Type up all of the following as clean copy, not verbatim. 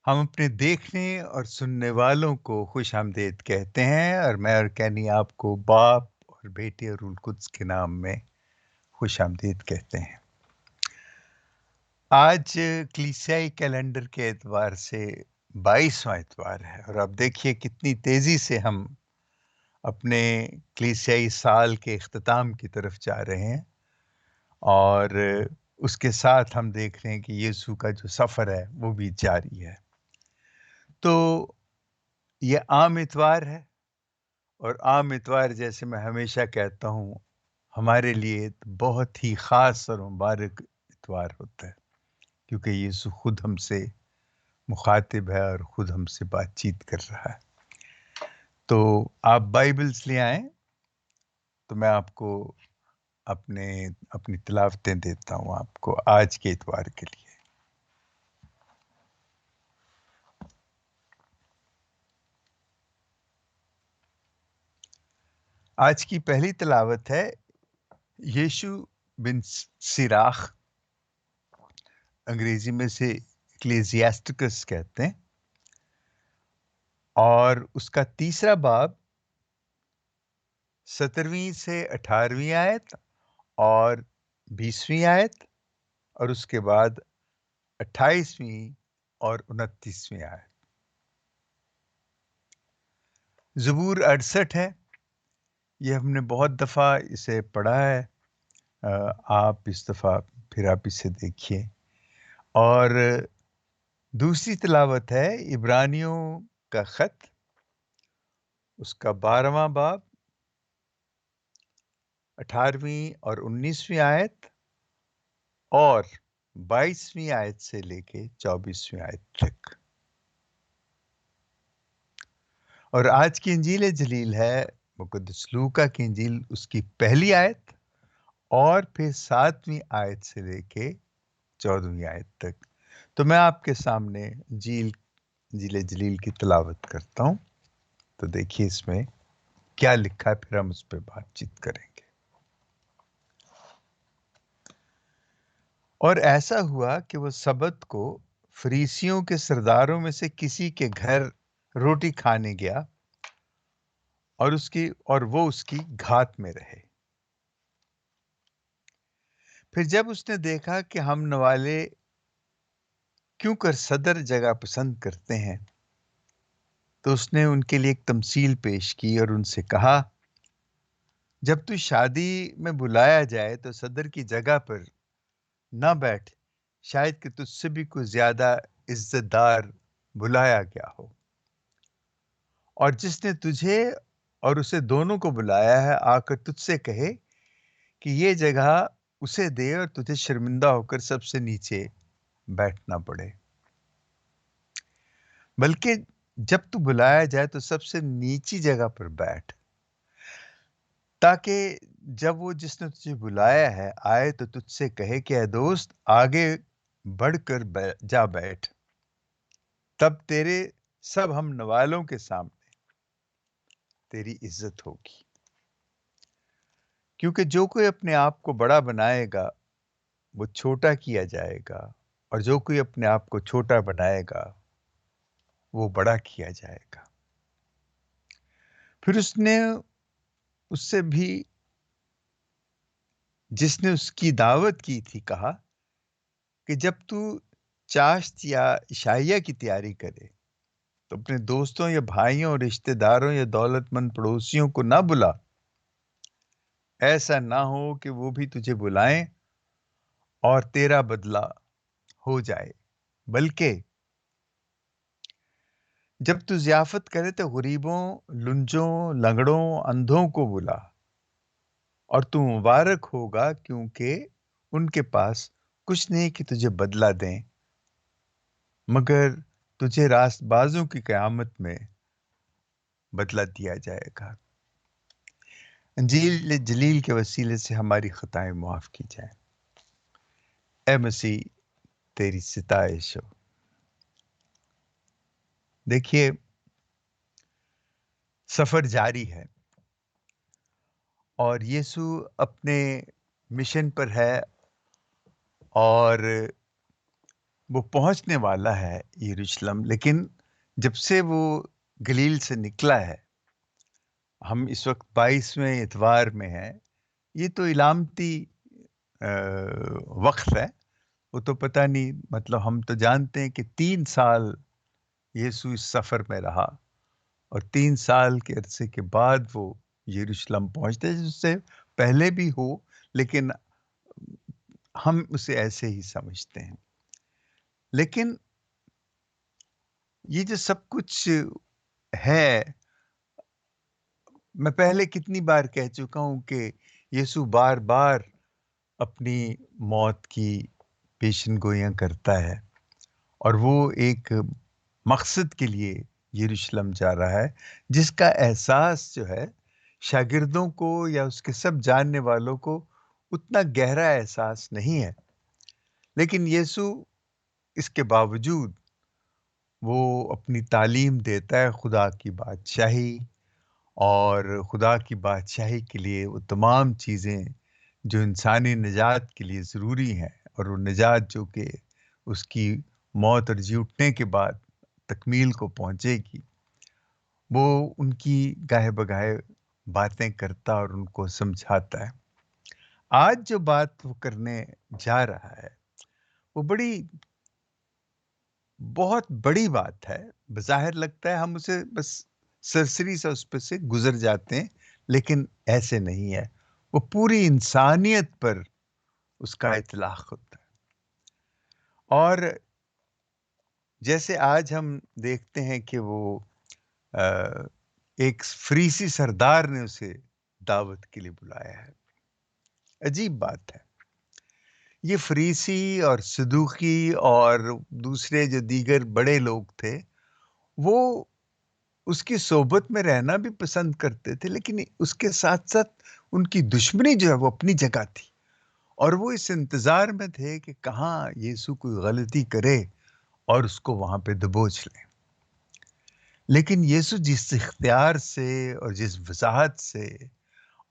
ہم اپنے دیکھنے اور سننے والوں کو خوش آمدید کہتے ہیں، اور میں اور کینی آپ کو باپ اور بیٹے اور روح القدس کے نام میں خوش آمدید کہتے ہیں۔ آج کلیسیائی کیلنڈر کے اعتبار سے 22واں اتوار ہے، اور اب دیکھیے کتنی تیزی سے ہم اپنے کلیسیائی سال کے اختتام کی طرف جا رہے ہیں، اور اس کے ساتھ ہم دیکھ رہے ہیں کہ یسوع کا جو سفر ہے وہ بھی جاری ہے۔ تو یہ عام اتوار ہے، اور عام اتوار جیسے میں ہمیشہ کہتا ہوں ہمارے لیے بہت ہی خاص اور مبارک اتوار ہوتا ہے، کیونکہ یسوع خود ہم سے مخاطب ہے اور خود ہم سے بات چیت کر رہا ہے۔ تو آپ بائبلز لے آئیں تو میں آپ کو اپنی تلاوتیں دیتا ہوں آپ کو آج کے اتوار کے لیے۔ آج کی پہلی تلاوت ہے یشوع بن سیراخ، انگریزی میں سے ایکلیزیاسٹکس کہتے ہیں، اور اس کا تیسرا باب 17ویں سے 18ویں آیت اور 20ویں آیت، اور اس کے بعد 28ویں اور 29ویں آیت۔ زبور 68 ہے، یہ ہم نے بہت دفعہ اسے پڑھا ہے، آپ اس دفعہ پھر آپ اسے دیکھیے۔ اور دوسری تلاوت ہے عبرانیوں کا خط، اس کا 12واں باب 18ویں اور 19ویں آیت اور 22ویں آیت سے لے کے 24ویں آیت تک۔ اور آج کی انجیل جلیل ہے مقدس لوکا کی انجیل، اس کی پہلی آیت اور پھر 7ویں آیت سے لے کے 14ویں آیت تک۔ تو میں آپ کے سامنے انجیل جلیل کی تلاوت کرتا ہوں، تو دیکھیے اس میں کیا لکھا ہے، پھر ہم اس پہ بات چیت کریں گے۔ اور ایسا ہوا کہ وہ سبت کو فریسیوں کے سرداروں میں سے کسی کے گھر روٹی کھانے گیا، اور وہ اس کی گھات میں رہے۔ پھر جب اس نے دیکھا کہ ہم نوالے کیوں کر صدر جگہ پسند کرتے ہیں، تو اس نے ان کے لیے ایک تمثیل پیش کی اور ان سے کہا، جب تو شادی میں بلایا جائے تو صدر کی جگہ پر نہ بیٹھ، شاید کہ تجھ سے بھی کوئی زیادہ عزت دار بلایا گیا ہو، اور جس نے تجھے اور اسے دونوں کو بلایا ہے آ کر تجھ سے کہے کہ یہ جگہ اسے دے اور تجھے شرمندہ ہو کر سب سے نیچے بیٹھنا پڑے، بلکہ جب تو بلایا جائے تو سب سے نیچی جگہ پر بیٹھ، تاکہ جب وہ جس نے تجھے بلایا ہے آئے تو تجھ سے کہے کہ اے دوست آگے بڑھ کر جا بیٹھ، تب تیرے سب ہم نوالوں کے سامنے تیری عزت ہوگی۔ کیونکہ جو کوئی اپنے آپ کو بڑا بنائے گا وہ چھوٹا کیا جائے گا، اور جو کوئی اپنے آپ کو چھوٹا بنائے گا وہ بڑا کیا جائے گا۔ پھر اس نے اس سے بھی جس نے اس کی دعوت کی تھی کہا کہ جب تو چاشت یا عشائیہ کی تیاری کرے تو اپنے دوستوں یا بھائیوں اور رشتہ داروں یا دولت مند پڑوسیوں کو نہ بلا، ایسا نہ ہو کہ وہ بھی تجھے بلائیں اور تیرا بدلہ ہو جائے، بلکہ جب تو ضیافت کرے تو غریبوں، لنجوں، لنگڑوں، اندھوں کو بلا، اور تو مبارک ہوگا کیونکہ ان کے پاس کچھ نہیں کہ تجھے بدلہ دیں، مگر تجھے راست بازوں کی قیامت میں بدلہ دیا جائے گا۔ انجیل جلیل کے وسیلے سے ہماری خطائیں معاف کی جائیں۔ اے مسیح تیری ستائش ہو۔ دیکھیے سفر جاری ہے، اور یسوع اپنے مشن پر ہے، اور وہ پہنچنے والا ہے یروشلم، لیکن جب سے وہ گلیل سے نکلا ہے، ہم اس وقت 22ویں اتوار میں ہیں، یہ تو علامتی وقت ہے، وہ تو پتہ نہیں، مطلب ہم تو جانتے ہیں کہ 3 سال یسوع اس سفر میں رہا، اور 3 سال کے عرصے کے بعد وہ یروشلم پہنچتے، جس سے پہلے بھی ہو، لیکن ہم اسے ایسے ہی سمجھتے ہیں۔ لیکن یہ جو سب کچھ ہے، میں پہلے کتنی بار کہہ چکا ہوں کہ یسوع بار بار اپنی موت کی پیشن گوئیاں کرتا ہے، اور وہ ایک مقصد کے لیے یروشلم جا رہا ہے، جس کا احساس جو ہے شاگردوں کو یا اس کے سب جاننے والوں کو اتنا گہرا احساس نہیں ہے، لیکن یسوع اس کے باوجود وہ اپنی تعلیم دیتا ہے خدا کی بادشاہی، اور خدا کی بادشاہی کے لیے وہ تمام چیزیں جو انسانی نجات کے لیے ضروری ہیں، اور وہ نجات جو کہ اس کی موت اور جی اٹھنے کے بعد تکمیل کو پہنچے گی، وہ ان کی گاہے بگاہے باتیں کرتا اور ان کو سمجھاتا ہے۔ آج جو بات وہ کرنے جا رہا ہے، وہ بہت بڑی بات ہے۔ بظاہر لگتا ہے ہم اسے بس سرسری سے اس پہ سے گزر جاتے ہیں، لیکن ایسے نہیں ہے، وہ پوری انسانیت پر اس کا اطلاق ہوتا ہے۔ اور جیسے آج ہم دیکھتے ہیں کہ وہ آ، ایک فریسی سردار نے اسے دعوت کے لیے بلایا ہے، عجیب بات ہے۔ یہ فریسی اور صدوقی اور دوسرے جو دیگر بڑے لوگ تھے، وہ اس کی صحبت میں رہنا بھی پسند کرتے تھے، لیکن اس کے ساتھ ساتھ ان کی دشمنی جو ہے وہ اپنی جگہ تھی، اور وہ اس انتظار میں تھے کہ کہاں یسوع کوئی غلطی کرے اور اس کو وہاں پہ دبوچ لیں۔ لیکن یسوع جس اختیار سے اور جس وضاحت سے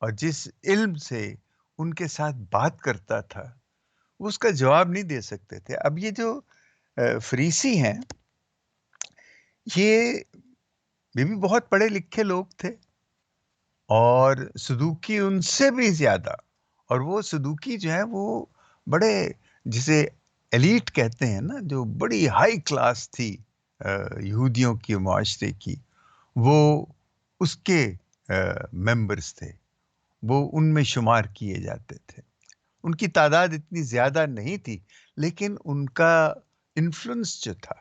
اور جس علم سے ان کے ساتھ بات کرتا تھا، وہ اس کا جواب نہیں دے سکتے تھے۔ اب یہ جو فریسی ہیں، یہ بھی بہت پڑھے لکھے لوگ تھے، اور صدوقی ان سے بھی زیادہ، اور وہ صدوقی جو ہے وہ بڑے، جسے ایلیٹ کہتے ہیں نا، جو بڑی ہائی کلاس تھی یہودیوں کی معاشرے کی، وہ اس کے ممبرز تھے، وہ ان میں شمار کیے جاتے تھے۔ ان کی تعداد اتنی زیادہ نہیں تھی، لیکن ان کا انفلوئنس جو تھا،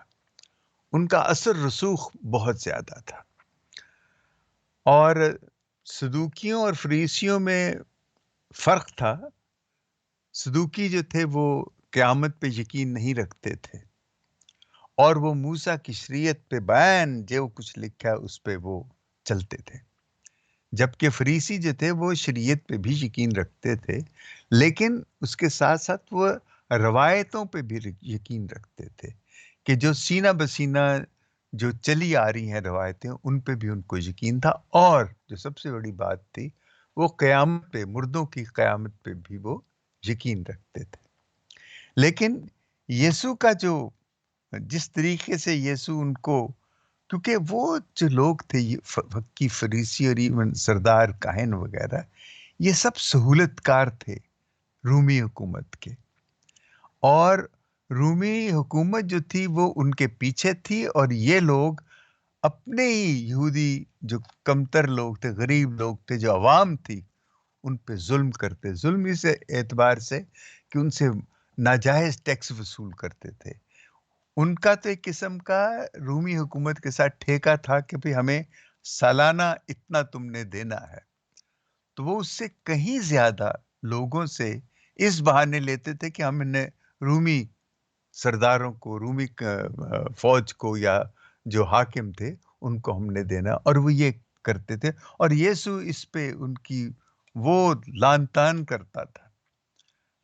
ان کا اثر رسوخ بہت زیادہ تھا۔ اور صدوقیوں اور فریسیوں میں فرق تھا۔ صدوقی جو تھے وہ قیامت پہ یقین نہیں رکھتے تھے، اور وہ موسیٰ کی شریعت پہ بیان جو کچھ لکھا ہے اس پہ وہ چلتے تھے، جبکہ فریسی جو تھے وہ شریعت پہ بھی یقین رکھتے تھے، لیکن اس کے ساتھ ساتھ وہ روایتوں پہ بھی یقین رکھتے تھے، کہ جو سینہ بسینہ جو چلی آ رہی ہیں روایتیں، ان پہ بھی ان کو یقین تھا، اور جو سب سے بڑی بات تھی، وہ قیامت پہ، مردوں کی قیامت پہ بھی وہ یقین رکھتے تھے۔ لیکن یسوع کا جو، جس طریقے سے یسوع ان کو، کیونکہ وہ جو لوگ تھے فقی فریسی اور ایون سردار کاہن وغیرہ، یہ سب سہولت کار تھے رومی حکومت کے، اور رومی حکومت جو تھی وہ ان کے پیچھے تھی، اور یہ لوگ اپنے ہی یہودی جو کمتر لوگ تھے، غریب لوگ تھے، جو عوام تھی، ان پہ ظلم کرتے، ظلم اس اعتبار سے کہ ان سے ناجائز ٹیکس وصول کرتے تھے۔ ان کا تو ایک قسم کا رومی حکومت کے ساتھ ٹھیکہ تھا کہ بھی ہمیں سالانہ اتنا تم نے دینا ہے، تو وہ اس سے کہیں زیادہ لوگوں سے اس بہانے لیتے تھے کہ ہم نے رومی سرداروں کو، رومی فوج کو، یا جو حاکم تھے ان کو ہم نے دینا، اور وہ یہ کرتے تھے، اور یسوع اس پہ ان کی وہ لان تان کرتا تھا۔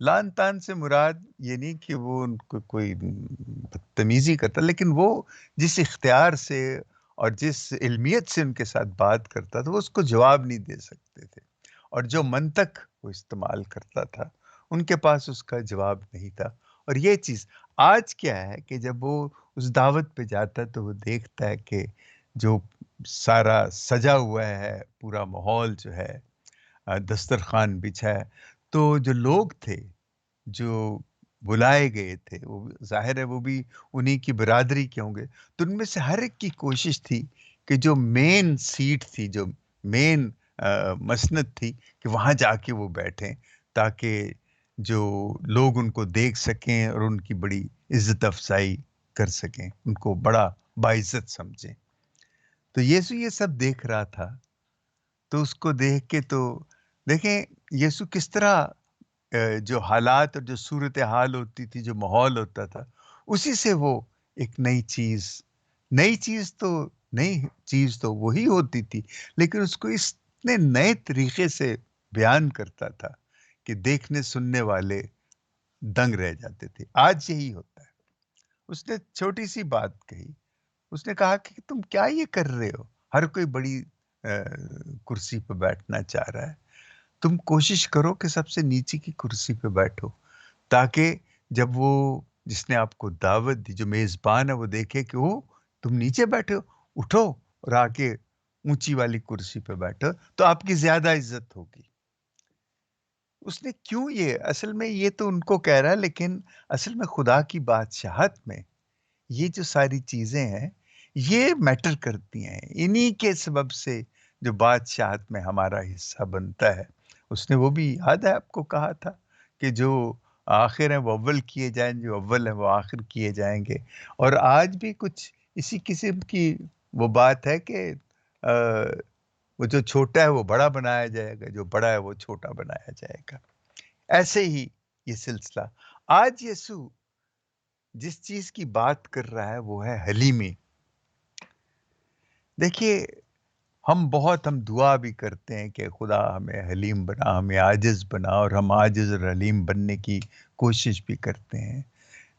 لان تان سے مراد یہ نہیں کہ وہ ان کو کوئی بدتمیزی کرتا، لیکن وہ جس اختیار سے اور جس علمیت سے ان کے ساتھ بات کرتا تھا، وہ اس کو جواب نہیں دے سکتے تھے، اور جو منطق وہ استعمال کرتا تھا ان کے پاس اس کا جواب نہیں تھا، اور یہ چیز آج کیا ہے کہ جب وہ اس دعوت پہ جاتا ہے تو وہ دیکھتا ہے کہ جو سارا سجا ہوا ہے، پورا ماحول جو ہے، دسترخوان بچھا ہے، تو جو لوگ تھے جو بلائے گئے تھے وہ ظاہر ہے وہ بھی انہی کی برادری کے ہوں گے، تو ان میں سے ہر ایک کی کوشش تھی کہ جو مین سیٹ تھی، جو مین مسند تھی، کہ وہاں جا کے وہ بیٹھیں تاکہ جو لوگ ان کو دیکھ سکیں اور ان کی بڑی عزت افزائی کر سکیں، ان کو بڑا باعزت سمجھیں۔ تو یسوع یہ سب دیکھ رہا تھا، تو اس کو دیکھ کے تو دیکھیں یسوع کس طرح جو حالات اور جو صورتحال ہوتی تھی، جو ماحول ہوتا تھا، اسی سے وہ ایک نئی چیز تو وہی ہوتی تھی، لیکن اس کو اس نے نئے طریقے سے بیان کرتا تھا کہ دیکھنے سننے والے دنگ رہ جاتے تھے۔ آج یہی ہوتا ہے۔ اس نے چھوٹی سی بات کہی، اس نے کہا کہ تم کیا یہ کر رہے ہو؟ ہر کوئی بڑی کرسی پہ بیٹھنا چاہ رہا ہے، تم کوشش کرو کہ سب سے نیچے کی کرسی پہ بیٹھو، تاکہ جب وہ جس نے آپ کو دعوت دی، جو میزبان ہے، وہ دیکھے کہ وہ تم نیچے بیٹھے ہو، اٹھو اور آ کے اونچی والی کرسی پہ بیٹھو تو آپ کی زیادہ عزت ہوگی۔ اس نے کیوں اصل میں یہ تو ان کو کہہ رہا ہے، لیکن اصل میں خدا کی بادشاہت میں یہ جو ساری چیزیں ہیں یہ میٹر کرتی ہیں، انہی کے سبب سے جو بادشاہت میں ہمارا حصہ بنتا ہے۔ اس نے وہ بھی یاد ہے آپ کو کہا تھا کہ جو آخر ہیں وہ اول کیے جائیں، جو اول ہیں وہ آخر کیے جائیں گے، اور آج بھی کچھ اسی قسم کی وہ بات ہے کہ وہ جو چھوٹا ہے وہ بڑا بنایا جائے گا، جو بڑا ہے وہ چھوٹا بنایا جائے گا۔ ایسے ہی یہ سلسلہ آج یسوع جس چیز کی بات کر رہا ہے وہ ہے حلیمی۔ دیکھیے ہم دعا بھی کرتے ہیں کہ خدا ہمیں حلیم بنا، ہمیں عاجز بنا، اور ہم عاجز اور حلیم بننے کی کوشش بھی کرتے ہیں،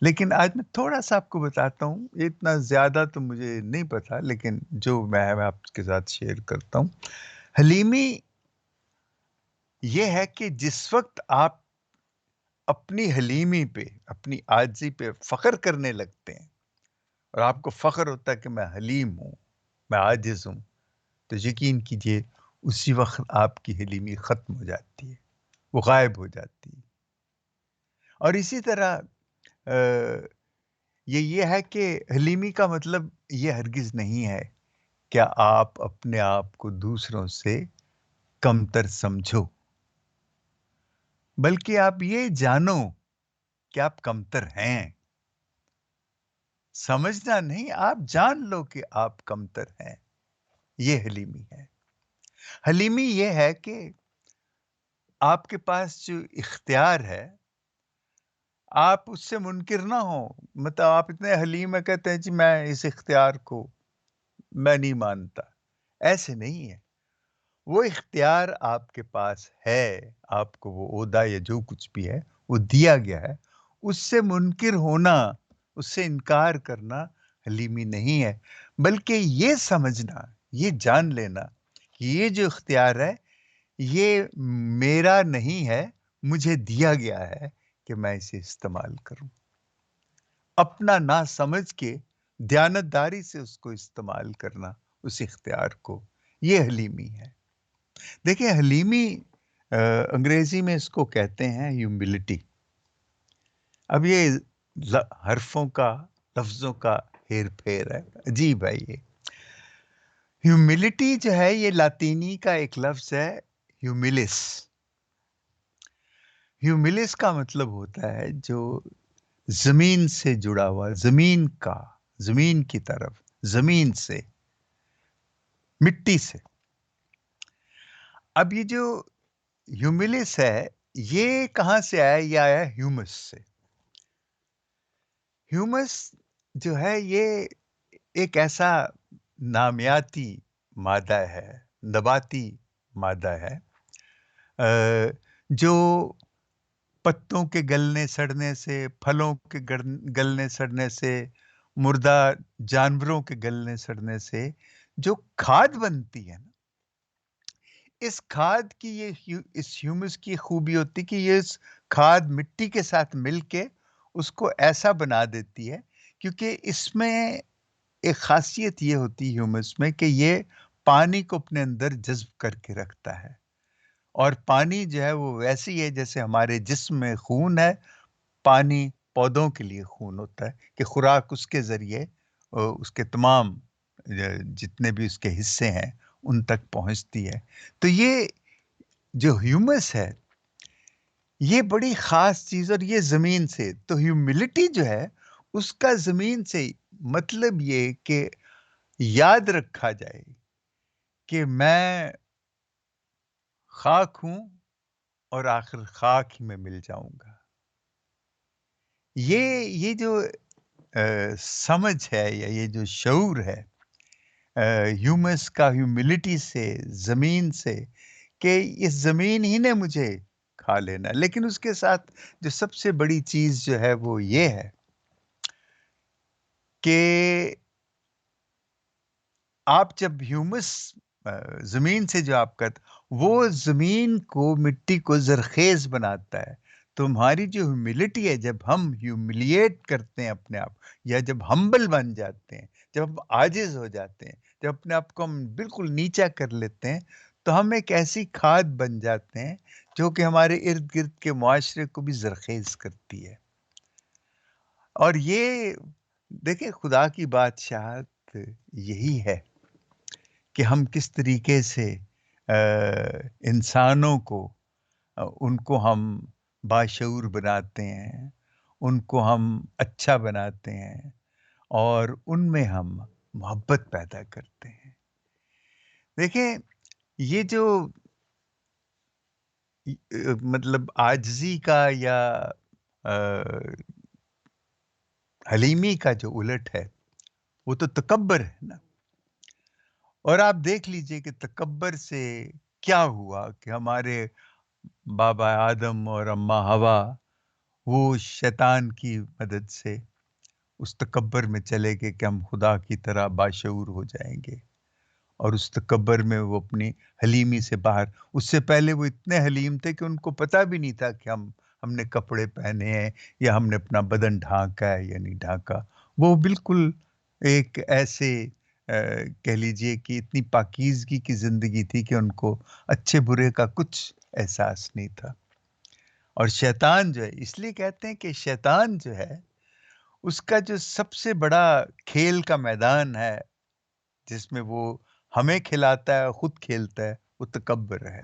لیکن آج میں تھوڑا سا آپ کو بتاتا ہوں، اتنا زیادہ تو مجھے نہیں پتا، لیکن جو میں آپ کے ساتھ شیئر کرتا ہوں۔ حلیمی یہ ہے کہ جس وقت آپ اپنی حلیمی پہ، اپنی عاجزی پہ فخر کرنے لگتے ہیں، اور آپ کو فخر ہوتا ہے کہ میں حلیم ہوں، میں عاجز ہوں، تو یقین کیجئے اسی وقت آپ کی حلیمی ختم ہو جاتی ہے، وہ غائب ہو جاتی ہے۔ اور اسی طرح یہ ہے کہ حلیمی کا مطلب یہ ہرگز نہیں ہے کہ آپ اپنے آپ کو دوسروں سے کمتر سمجھو، بلکہ آپ یہ جانو کہ آپ کمتر ہیں۔ سمجھنا نہیں، آپ جان لو کہ آپ کمتر ہیں، یہ حلیمی ہے۔ حلیمی یہ ہے کہ آپ کے پاس جو اختیار ہے آپ اس سے منکر نہ ہو، مطلب آپ اتنے حلیم ہے، کہتے ہیں جی میں اس اختیار کو میں نہیں مانتا، ایسے نہیں ہے۔ وہ اختیار آپ کے پاس ہے، آپ کو وہ عہدہ یا جو کچھ بھی ہے وہ دیا گیا ہے، اس سے منکر ہونا، اس سے انکار کرنا حلیمی نہیں ہے، بلکہ یہ سمجھنا، یہ جان لینا کہ یہ جو اختیار ہے یہ میرا نہیں ہے، مجھے دیا گیا ہے کہ میں اسے استعمال کروں، اپنا نہ سمجھ کے دیانتداری سے اس کو استعمال کرنا، اس اختیار کو، یہ حلیمی ہے۔ دیکھیں حلیمی انگریزی میں اس کو کہتے ہیں ہیوملٹی۔ اب یہ حرفوں کا، لفظوں کا ہیر پھیر ہے، عجیب ہے یہ۔ ہیوملٹی جو ہے یہ لاطینی کا ایک لفظ ہے، ہیوملس۔ ہیوملس کا مطلب ہوتا ہے جو زمین سے جڑا ہوا، زمین کی طرف، زمین سے، مٹی سے۔ اب یہ جو ہیوملس ہے یہ کہاں سے آیا؟ یہ آیا ہیومس سے۔ ہیومس جو ہے یہ ایک ایسا نامیاتی مادہ ہے، نباتی مادہ ہے، جو پتوں کے گلنے سڑنے سے، پھلوں کے گلنے سڑنے سے، مردہ جانوروں کے گلنے سڑنے سے جو کھاد بنتی ہے نا، اس کھاد کی اس ہیومس کی خوبی ہوتی کہ یہ اس کھاد مٹی کے ساتھ مل کے اس کو ایسا بنا دیتی ہے، کیونکہ اس میں ایک خاصیت یہ ہوتی ہے ہیومس میں کہ یہ پانی کو اپنے اندر جذب کر کے رکھتا ہے، اور پانی جو ہے وہ ویسی ہے جیسے ہمارے جسم میں خون ہے، پانی پودوں کے لیے خون ہوتا ہے کہ خوراک اس کے ذریعے اس کے تمام جتنے بھی اس کے حصے ہیں ان تک پہنچتی ہے۔ تو یہ جو ہیومس ہے یہ بڑی خاص چیز، اور یہ زمین سے، تو ہیوملٹی جو ہے اس کا زمین سے مطلب یہ کہ یاد رکھا جائے کہ میں خاک ہوں اور آخر خاک ہی میں مل جاؤں گا۔ یہ جو سمجھ ہے یا یہ جو شعور ہے ہیومس کا، ہیوملٹی سے، زمین سے، کہ اس زمین ہی نے مجھے کھا لینا، لیکن اس کے ساتھ جو سب سے بڑی چیز جو ہے وہ یہ ہے کہ آپ جب ہیومس زمین سے جو آپ کا، وہ زمین کو، مٹی کو زرخیز بناتا ہے۔ تمہاری جو ہیوملٹی ہے، جب ہم ہیوملیٹ کرتے ہیں اپنے آپ، یا جب ہمبل بن جاتے ہیں، جب ہم عاجز ہو جاتے ہیں، جب اپنے آپ کو ہم بالکل نیچا کر لیتے ہیں، تو ہم ایک ایسی کھاد بن جاتے ہیں جو کہ ہمارے ارد گرد کے معاشرے کو بھی زرخیز کرتی ہے۔ اور یہ دیکھیں خدا کی بادشاہت یہی ہے کہ ہم کس طریقے سے انسانوں کو، ان کو ہم باشعور بناتے ہیں، ان کو ہم اچھا بناتے ہیں، اور ان میں ہم محبت پیدا کرتے ہیں۔ دیکھیں یہ جو مطلب عاجزی کا یا حلیمی کا جو الٹ ہے وہ تو تکبر ہے نا۔ اور آپ دیکھ لیجئے کہ تکبر سے کیا ہوا کہ ہمارے بابا آدم اور اماں حوا وہ شیطان کی مدد سے اس تکبر میں چلے گئے کہ ہم خدا کی طرح باشعور ہو جائیں گے، اور اس تکبر میں وہ اپنی حلیمی سے باہر، اس سے پہلے وہ اتنے حلیم تھے کہ ان کو پتہ بھی نہیں تھا کہ ہم نے کپڑے پہنے ہیں یا ہم نے اپنا بدن ڈھانکا ہے یا نہیں ڈھانکا۔ وہ بالکل ایک ایسے کہہ لیجئے کہ اتنی پاکیزگی کی زندگی تھی کہ ان کو اچھے برے کا کچھ احساس نہیں تھا۔ اور شیطان جو ہے، اس لیے کہتے ہیں کہ شیطان جو ہے اس کا جو سب سے بڑا کھیل کا میدان ہے جس میں وہ ہمیں کھلاتا ہے، خود کھیلتا ہے، وہ تکبر ہے۔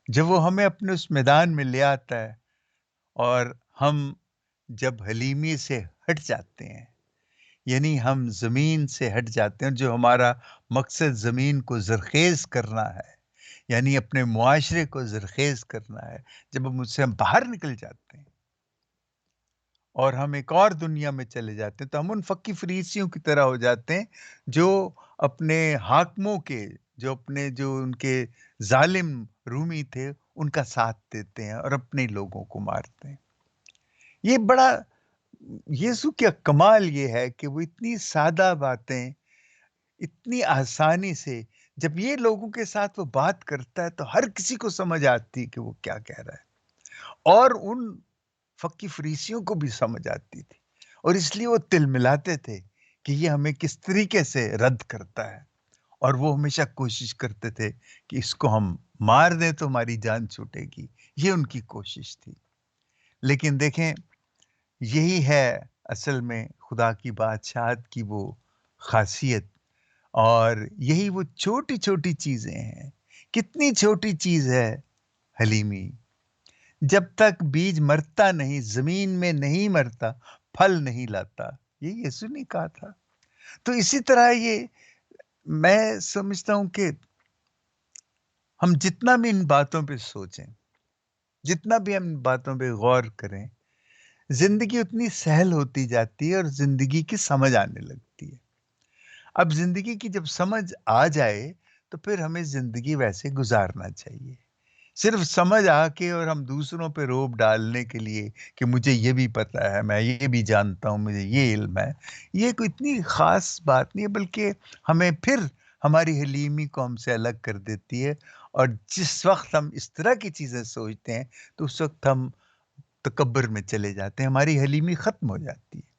جب وہ ہمیں اپنے اس میدان میں لے آتا ہے اور ہم جب حلیمی سے ہٹ جاتے ہیں، یعنی ہم زمین سے ہٹ جاتے ہیں، جو ہمارا مقصد زمین کو زرخیز کرنا ہے، یعنی اپنے معاشرے کو زرخیز کرنا ہے، جب ہم اس سے باہر نکل جاتے ہیں اور ہم ایک اور دنیا میں چلے جاتے ہیں، تو ہم ان فقی فریسیوں کی طرح ہو جاتے ہیں جو اپنے حاکموں کے، جو ان کے ظالم رومی تھے ان کا ساتھ دیتے ہیں اور اپنے لوگوں کو مارتے ہیں۔ یہ بڑا یسوع کا کمال یہ ہے کہ وہ اتنی سادہ باتیں اتنی آسانی سے، جب یہ لوگوں کے ساتھ وہ بات کرتا ہے تو ہر کسی کو سمجھ آتی کہ وہ کیا کہہ رہا ہے، اور ان فقی فریسیوں کو بھی سمجھ آتی تھی، اور اس لیے وہ تل ملاتے تھے کہ یہ ہمیں کس طریقے سے رد کرتا ہے، اور وہ ہمیشہ کوشش کرتے تھے کہ اس کو ہم مار دیں تو ہماری جان چھوٹے گی، یہ ان کی کوشش تھی۔ لیکن دیکھیں یہی ہے اصل میں خدا کی بادشاہت کی وہ خاصیت، اور یہی وہ چھوٹی چھوٹی چیزیں ہیں۔ کتنی چھوٹی چیز ہے حلیمی، جب تک بیج مرتا نہیں، زمین میں نہیں مرتا، پھل نہیں لاتا، یہ یسوع نے کہا تھا۔ تو اسی طرح یہ میں سمجھتا ہوں کہ ہم جتنا بھی ان باتوں پہ سوچیں، جتنا بھی ہم ان باتوں پہ غور کریں، زندگی اتنی سہل ہوتی جاتی ہے اور زندگی کی سمجھ آنے لگتی ہے۔ اب زندگی کی جب سمجھ آ جائے تو پھر ہمیں زندگی ویسے گزارنا چاہیے۔ صرف سمجھ آ کے اور ہم دوسروں پہ روب ڈالنے کے لیے کہ مجھے یہ بھی پتہ ہے، میں یہ بھی جانتا ہوں، مجھے یہ علم ہے، یہ کوئی اتنی خاص بات نہیں ہے، بلکہ ہمیں پھر ہماری حلیمی کو ہم سے الگ کر دیتی ہے۔ اور جس وقت ہم اس طرح کی چیزیں سوچتے ہیں تو اس وقت ہم تکبر میں چلے جاتے ہیں، ہماری حلیمی ختم ہو جاتی ہے۔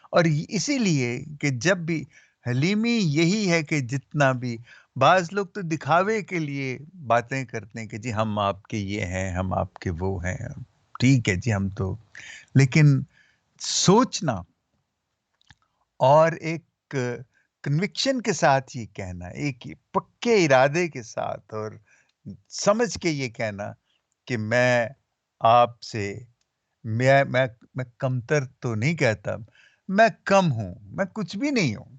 اور اسی لیے کہ جب بھی حلیمی یہی ہے کہ جتنا بھی بعض لوگ تو دکھاوے کے لیے باتیں کرتے ہیں کہ جی ہم آپ کے یہ ہیں، ہم آپ کے وہ ہیں، ٹھیک ہے جی ہم تو، لیکن سوچنا اور ایک کنوکشن کے ساتھ یہ کہنا، ایک پکے ارادے کے ساتھ اور سمجھ کے یہ کہنا کہ میں آپ سے میں کمتر تو نہیں کہتا، میں کم ہوں، میں کچھ بھی نہیں ہوں،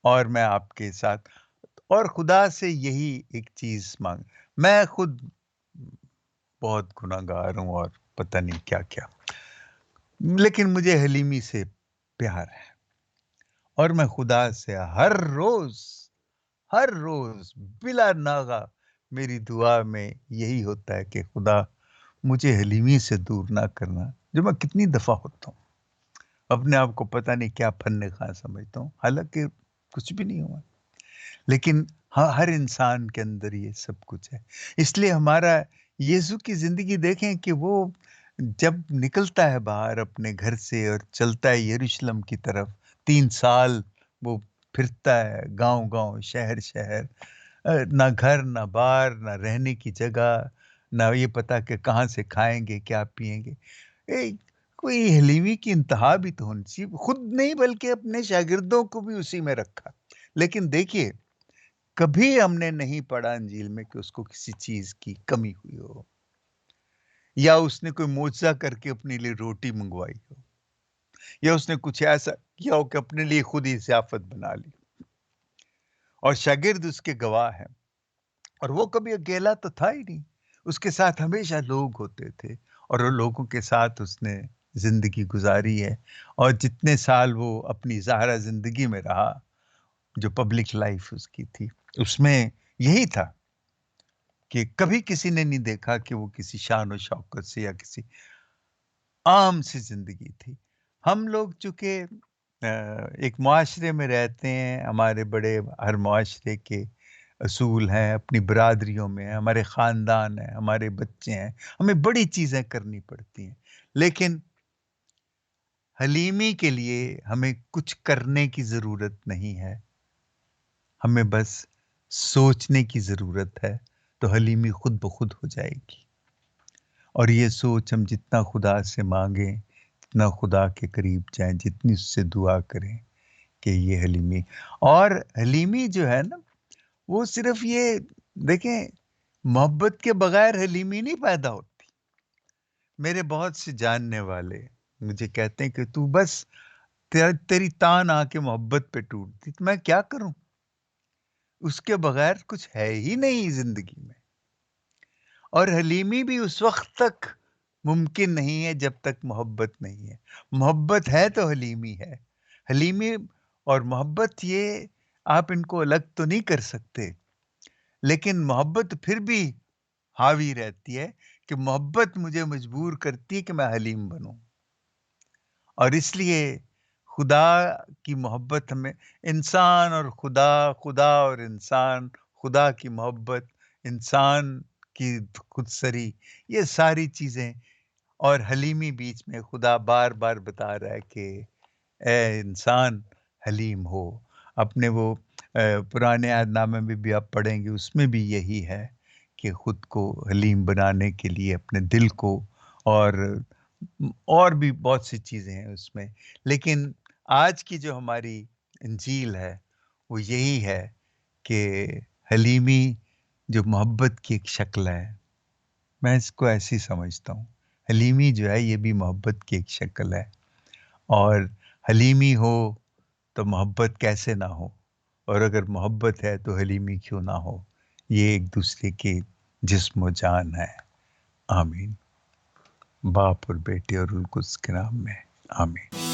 اور میں آپ کے ساتھ، اور خدا سے یہی ایک چیز مانگ، میں خود بہت گناہگار ہوں اور پتہ نہیں کیا کیا، لیکن مجھے حلیمی سے پیار ہے، اور میں خدا سے ہر روز بلا ناغہ میری دعا میں یہی ہوتا ہے کہ خدا مجھے حلیمی سے دور نہ کرنا، جو میں کتنی دفعہ ہوتا ہوں، اپنے آپ کو پتہ نہیں کیا فن خواہ سمجھتا ہوں، حالانکہ کچھ بھی نہیں ہوا، لیکن ہر انسان کے اندر یہ سب کچھ ہے۔ اس لیے ہمارا یسوع کی زندگی دیکھیں کہ وہ جب نکلتا ہے باہر اپنے گھر سے اور چلتا ہے یروشلم کی طرف، 3 سال وہ پھرتا ہے گاؤں گاؤں، شہر شہر، نہ گھر نہ بار، نہ رہنے کی جگہ، نہ یہ پتا کہ کہاں سے کھائیں گے کیا پئیں گے۔ کوئی حلیمی کی انتہا بھی تو ہونی چاہیے، خود نہیں بلکہ اپنے شاگردوں کو بھی اسی میں رکھا۔ لیکن دیکھیے کبھی ہم نے نہیں پڑھا انجیل میں کہ اس کو کسی چیز کی کمی ہوئی ہو، یا اس نے کوئی معجزہ کر کے اپنے لیے روٹی منگوائی ہو، یا اس نے کچھ ایسا کیا ہو کہ اپنے لیے خود ہی ضیافت بنا لی، اور شاگرد اس کے گواہ ہیں۔ اور وہ کبھی اکیلا تو تھا ہی نہیں، اس کے ساتھ ہمیشہ لوگ ہوتے تھے، اور ان لوگوں کے ساتھ اس نے زندگی گزاری ہے، اور جتنے سال وہ اپنی ظاہرہ زندگی میں رہا، جو پبلک لائف اس کی تھی، اس میں یہی تھا کہ کبھی کسی نے نہیں دیکھا کہ وہ کسی شان و شوکت سے، یا کسی عام سی زندگی تھی۔ ہم لوگ چونکہ ایک معاشرے میں رہتے ہیں، ہمارے بڑے ہر معاشرے کے اصول ہیں، اپنی برادریوں میں ہیں، ہمارے خاندان ہیں، ہمارے بچے ہیں، ہمیں بڑی چیزیں کرنی پڑتی ہیں، لیکن حلیمی کے لیے ہمیں کچھ کرنے کی ضرورت نہیں ہے، ہمیں بس سوچنے کی ضرورت ہے، تو حلیمی خود بخود ہو جائے گی۔ اور یہ سوچ ہم جتنا خدا سے مانگیں، جتنا خدا کے قریب جائیں، جتنی اس سے دعا کریں کہ یہ حلیمی، اور حلیمی جو ہے نا، وہ صرف یہ دیکھیں، محبت کے بغیر حلیمی نہیں پیدا ہوتی۔ میرے بہت سے جاننے والے مجھے کہتے ہیں کہ تو بس تیری تان آ کے محبت پہ ٹوٹتی، تو میں کیا کروں، اس کے بغیر کچھ ہے ہی نہیں زندگی میں۔ اور حلیمی بھی اس وقت تک ممکن نہیں ہے جب تک محبت نہیں ہے، محبت ہے تو حلیمی ہے۔ حلیمی اور محبت، یہ آپ ان کو الگ تو نہیں کر سکتے، لیکن محبت پھر بھی حاوی رہتی ہے، کہ محبت مجھے مجبور کرتی ہے کہ میں حلیم بنوں۔ اور اس لیے خدا کی محبت ہمیں، انسان اور خدا، خدا اور انسان، خدا کی محبت، انسان کی خود سری، یہ ساری چیزیں، اور حلیمی بیچ میں خدا بار بار بتا رہا ہے کہ اے انسان حلیم ہو۔ اپنے وہ پرانے عہد نامے میں بھی آپ پڑھیں گے، اس میں بھی یہی ہے کہ خود کو حلیم بنانے کے لیے اپنے دل کو، اور بھی بہت سی چیزیں ہیں اس میں، لیکن آج کی جو ہماری انجیل ہے وہ یہی ہے کہ حلیمی جو محبت کی ایک شکل ہے، میں اس کو ایسی سمجھتا ہوں، حلیمی جو ہے یہ بھی محبت کی ایک شکل ہے، اور حلیمی ہو تو محبت کیسے نہ ہو، اور اگر محبت ہے تو حلیمی کیوں نہ ہو، یہ ایک دوسرے کے جسم و جان ہے۔ آمین۔ باپ اور بیٹے اور روح القدس کے نام میں آمین۔